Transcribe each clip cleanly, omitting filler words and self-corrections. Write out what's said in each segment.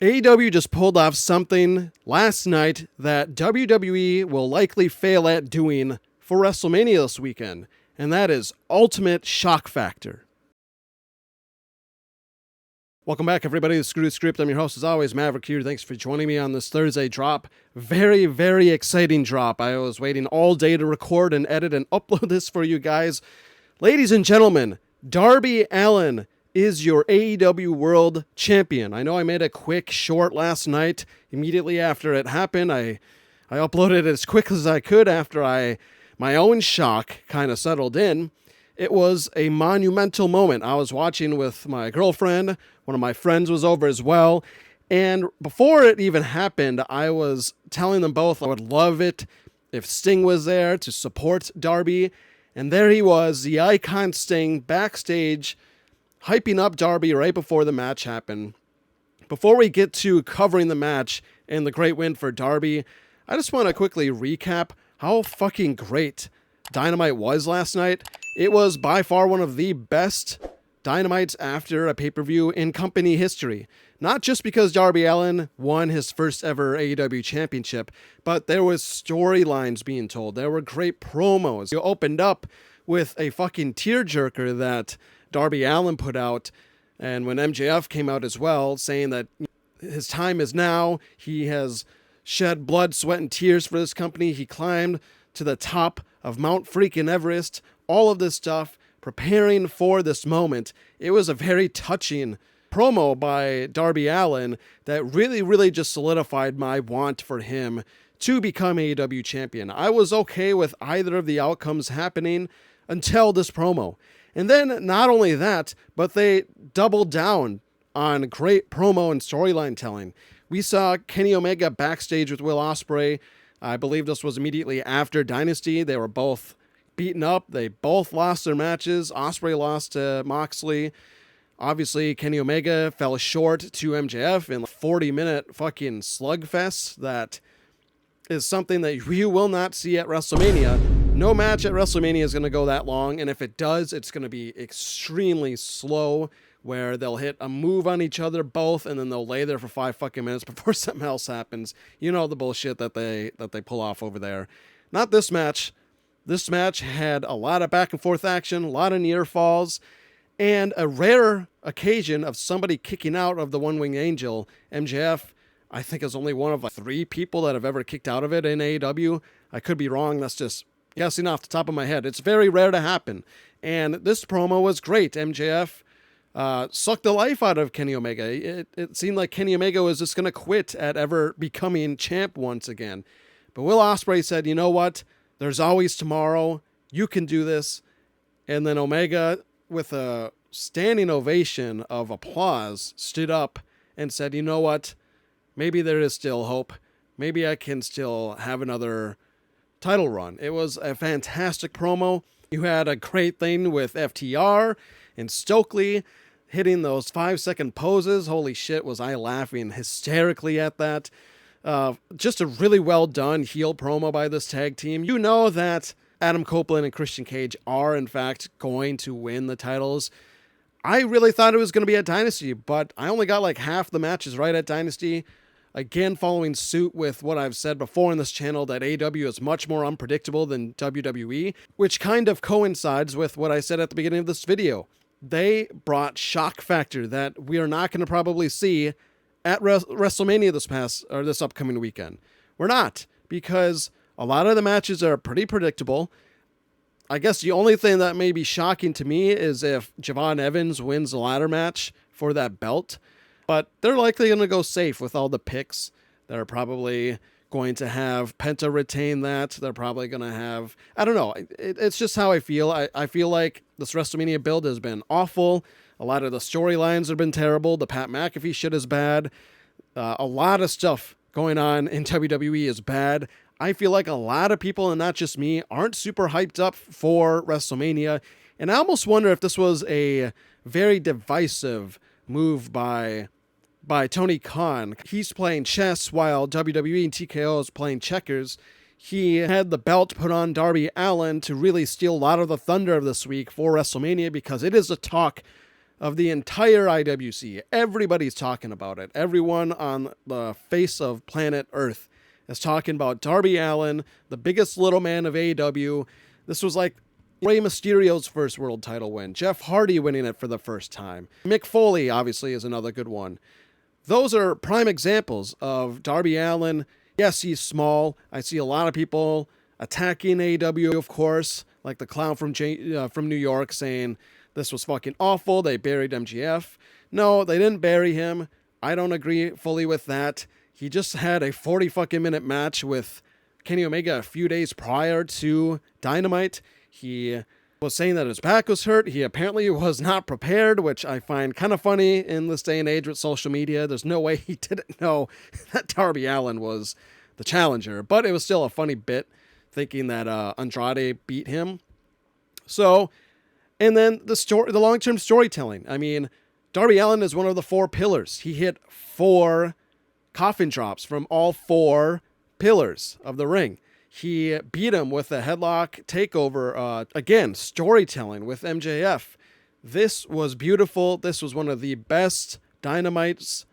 AEW just pulled off something last night that WWE will likely fail at doing for WrestleMania this weekend, and that is ultimate shock factor. Welcome back, everybody, to Screw Script. I'm your host, as always, Maverick here. Thanks for joining me on this Thursday drop. Very, very exciting drop. I was waiting all day to record and edit and upload this for you guys. Ladies and gentlemen, Darby Allin is your AEW World Champion. I know I made a quick short last night. Immediately after it happened, I uploaded it as quick as I could after my own shock kind of settled in. It was a monumental moment. I was watching with my girlfriend. One of my friends was over as well. And before it even happened, I was telling them both I would love it if Sting was there to support Darby. And there he was, the icon Sting, backstage, hyping up Darby right before the match happened. Before we get to covering the match and the great win for Darby, I just want to quickly recap how fucking great Dynamite was last night. It was by far one of the best Dynamites after a pay-per-view in company history. Not just because Darby Allin won his first ever AEW Championship, but there was storylines being told. There were great promos. You opened up with a fucking tearjerker that Darby Allin put out, and when MJF came out as well, saying that his time is now, he has shed blood, sweat, and tears for this company, he climbed to the top of Mount freaking Everest, all of this stuff, preparing for this moment. It was a very touching promo by Darby Allin that really, really just solidified my want for him to become AEW champion. I was okay with either of the outcomes happening until this promo. And then not only that, but they doubled down on great promo and storyline telling. We saw Kenny Omega backstage with Will Ospreay. I believe this was immediately after Dynasty. They were both beaten up. They both lost their matches. Ospreay lost to Moxley. Obviously, Kenny Omega fell short to MJF in a 40-minute fucking slugfest that is something that you will not see at WrestleMania. No match at WrestleMania is going to go that long, and if it does, it's going to be extremely slow, where they'll hit a move on each other both, and then they'll lay there for 5 fucking minutes before something else happens. You know the bullshit that they pull off over there. Not this match. This match had a lot of back and forth action, a lot of near falls, and a rare occasion of somebody kicking out of the One-Winged Angel. MJF, I think, is only one of 3 people that have ever kicked out of it in AEW. I could be wrong. That's just guessing off the top of my head. It's very rare to happen. And this promo was great. MJF sucked the life out of Kenny Omega. It seemed like Kenny Omega was just going to quit at ever becoming champ once again. But Will Ospreay said, you know what? There's always tomorrow. You can do this. And then Omega, with a standing ovation of applause, stood up and said, you know what? Maybe there is still hope. Maybe I can still have another title run. It was a fantastic promo. You had a great thing with FTR and Stokely hitting those 5-second poses. Holy shit, was I laughing hysterically at that. Just a really well done heel promo by this tag team. You know that Adam Copeland and Christian Cage are in fact going to win the titles. I really thought it was going to be at Dynasty, but I only got like half the matches right at Dynasty. Again, following suit with what I've said before in this channel, that AEW is much more unpredictable than WWE, which kind of coincides with what I said at the beginning of this video. They brought shock factor that we are not going to probably see at WrestleMania this upcoming weekend. We're not, because a lot of the matches are pretty predictable. I guess the only thing that may be shocking to me is if Javon Evans wins the ladder match for that belt. But they're likely going to go safe with all the picks. They're probably going to have Penta retain that. They're probably going to have, I don't know. It's just how I feel. I feel like this WrestleMania build has been awful. A lot of the storylines have been terrible. The Pat McAfee shit is bad. A lot of stuff going on in WWE is bad. I feel like a lot of people, and not just me, aren't super hyped up for WrestleMania. And I almost wonder if this was a very divisive move by Tony Khan. He's playing chess while WWE and TKO is playing checkers. He had the belt put on Darby Allin to really steal a lot of the thunder of this week for WrestleMania, because it is a talk of the entire IWC. Everybody's talking about it. Everyone on the face of planet Earth is talking about Darby Allin, the biggest little man of AEW. This was like Rey Mysterio's first world title win. Jeff Hardy winning it for the first time. Mick Foley, obviously, is another good one. Those are prime examples of Darby Allin. Yes, he's small. I see a lot of people attacking AEW, of course, like the clown from New York saying this was fucking awful. They buried MJF. No, they didn't bury him. I don't agree fully with that. He just had a 40 fucking minute match with Kenny Omega a few days prior to Dynamite. He was saying that his back was hurt. He apparently was not prepared, which I find kind of funny in this day and age with social media. There's no way he didn't know that Darby Allin was the challenger, but it was still a funny bit thinking that Andrade beat him. So, and then the long-term storytelling. I mean, Darby Allin is one of the 4 pillars. He hit 4 coffin drops from all 4 pillars of the ring. He beat him with a headlock takeover. Again, storytelling with MJF. This was beautiful. This was one of the best Dynamites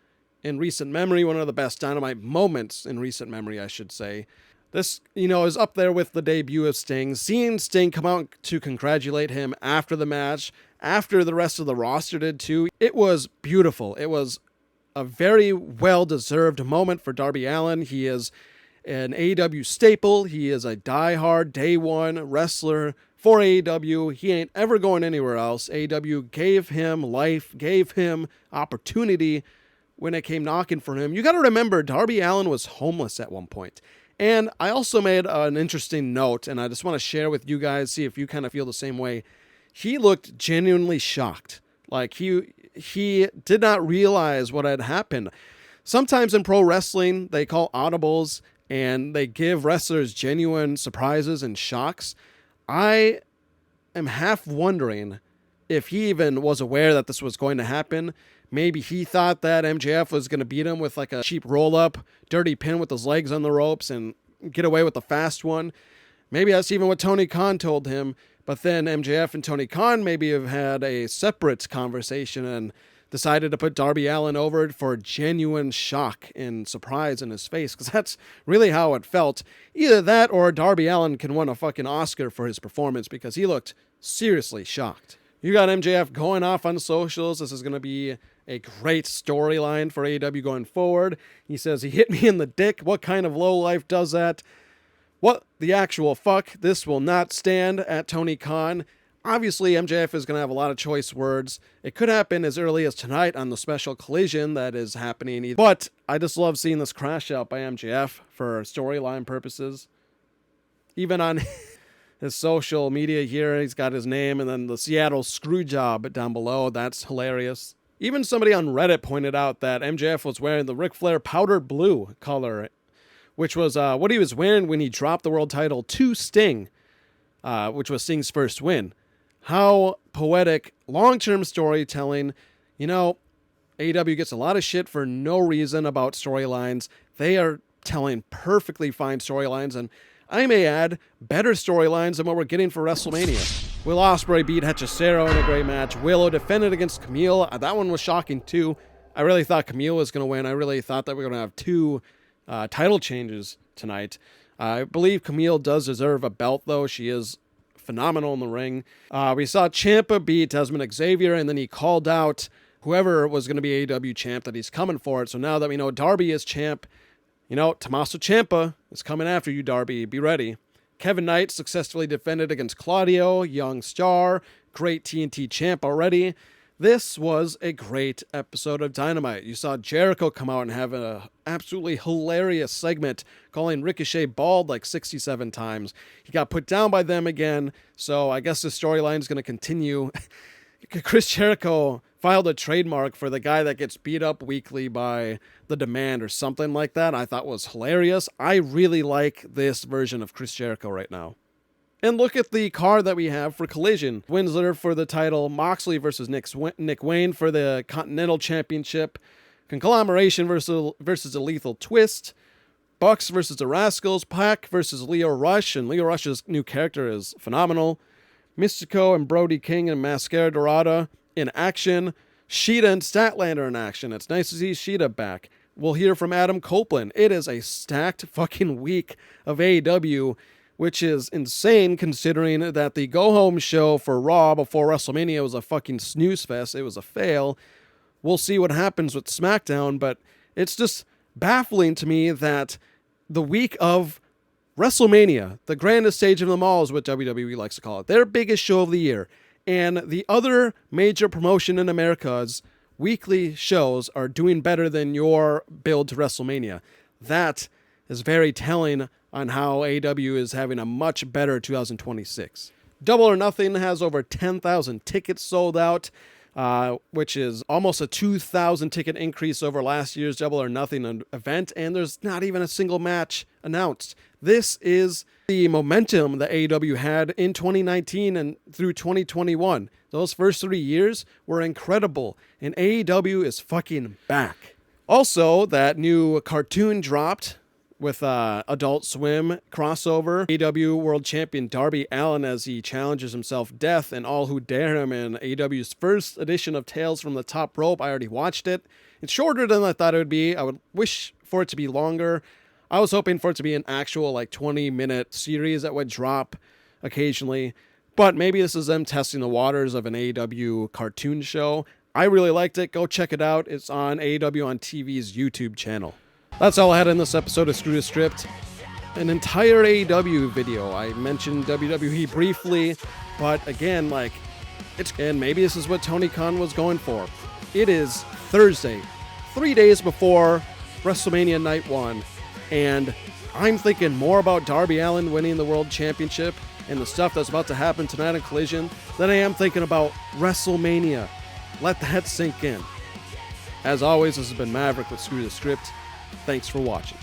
in recent memory. One of the best Dynamite moments in recent memory, I should say. This, is up there with the debut of Sting. Seeing Sting come out to congratulate him after the match, after the rest of the roster did too. It was beautiful. It was a very well-deserved moment for Darby Allin. He is an AEW staple. He is a die-hard day one wrestler for AEW. He ain't ever going anywhere else. AEW gave him life, gave him opportunity when it came knocking for him. You got to remember, Darby Allin was homeless at one point. And I also made an interesting note, and I just want to share with you guys, see if you kind of feel the same way. He looked genuinely shocked. Like he did not realize what had happened. Sometimes in pro wrestling, they call audibles, and they give wrestlers genuine surprises and shocks. I am half wondering if he even was aware that this was going to happen. Maybe he thought that MJF was going to beat him with like a cheap roll-up, dirty pin with his legs on the ropes and get away with the fast one. Maybe that's even what Tony Khan told him. But then MJF and Tony Khan maybe have had a separate conversation and decided to put Darby Allin over for genuine shock and surprise in his face, because that's really how it felt. Either that or Darby Allin can win a fucking Oscar for his performance, because he looked seriously shocked. You got MJF going off on socials. This is going to be a great storyline for AEW going forward. He says, he hit me in the dick. What kind of lowlife does that? What the actual fuck? This will not stand at Tony Khan. Obviously, MJF is going to have a lot of choice words. It could happen as early as tonight on the special collision that is happening. But I just love seeing this crash out by MJF for storyline purposes. Even on his social media here, he's got his name and then the Seattle Screwjob down below. That's hilarious. Even somebody on Reddit pointed out that MJF was wearing the Ric Flair powdered blue color, which was what he was wearing when he dropped the world title to Sting, which was Sting's first win. How poetic, long-term storytelling. AEW gets a lot of shit for no reason about storylines. They are telling perfectly fine storylines, and I may add, better storylines than what we're getting for WrestleMania. Will Ospreay beat Hechicero in a great match. Willow defended against Camille. That one was shocking too. I really thought Camille was going to win. I really thought that we were going to have 2 title changes tonight. I believe Camille does deserve a belt, though. She is phenomenal in the ring. We saw Ciampa beat Desmond Xavier, and then he called out whoever was going to be AEW champ that he's coming for it. So now that we know Darby is champ, Tommaso Ciampa is coming after you, Darby. Be ready. Kevin Knight successfully defended against Claudio, young star, great TNT champ already. This was a great episode of Dynamite. You saw Jericho come out and have an absolutely hilarious segment calling Ricochet bald like 67 times. He got put down by them again, so I guess the storyline is going to continue. Chris Jericho filed a trademark for the guy that gets beat up weekly by the Demand or something like that. I thought was hilarious. I really like this version of Chris Jericho right now. And look at the card that we have for Collision. Winsler for the title, Moxley versus Nick Wayne for the Continental Championship, Conglomeration versus a Lethal Twist, Bucks versus the Rascals, Pac versus Leo Rush, and Leo Rush's new character is phenomenal, Mystico and Brody King and Mascara Dorada in action. Sheeta and Statlander in action. It's nice to see Sheeta back. We'll hear from Adam Copeland. It is a stacked fucking week of AEW, which is insane considering that the go-home show for Raw before WrestleMania was a fucking snooze fest. It was a fail. We'll see what happens with SmackDown, but it's just baffling to me that the week of WrestleMania, the grandest stage of them all is what WWE likes to call it, their biggest show of the year, and the other major promotion in America's weekly shows are doing better than your build to WrestleMania. That is very telling on how AEW is having a much better 2026. Double or Nothing has over 10,000 tickets sold out, which is almost a 2,000 ticket increase over last year's Double or Nothing event, and there's not even a single match announced. This is the momentum that AEW had in 2019 and through 2021. Those first 3 years were incredible, and AEW is fucking back. Also, that new cartoon dropped with Adult Swim crossover. AEW World Champion Darby Allin as he challenges himself Death and all who dare him in AEW's first edition of Tales from the Top Rope. I already watched it. It's shorter than I thought it would be. I would wish for it to be longer. I was hoping for it to be an actual 20-minute series that would drop occasionally. But maybe this is them testing the waters of an AEW cartoon show. I really liked it. Go check it out. It's on AEW on TV's YouTube channel. That's all I had in this episode of Screw the Script. An entire AEW video. I mentioned WWE briefly, but again, and maybe this is what Tony Khan was going for. It is Thursday, 3 days before WrestleMania Night 1, and I'm thinking more about Darby Allin winning the World Championship and the stuff that's about to happen tonight in Collision than I am thinking about WrestleMania. Let that sink in. As always, this has been Maverick with Screw the Script. Thanks for watching.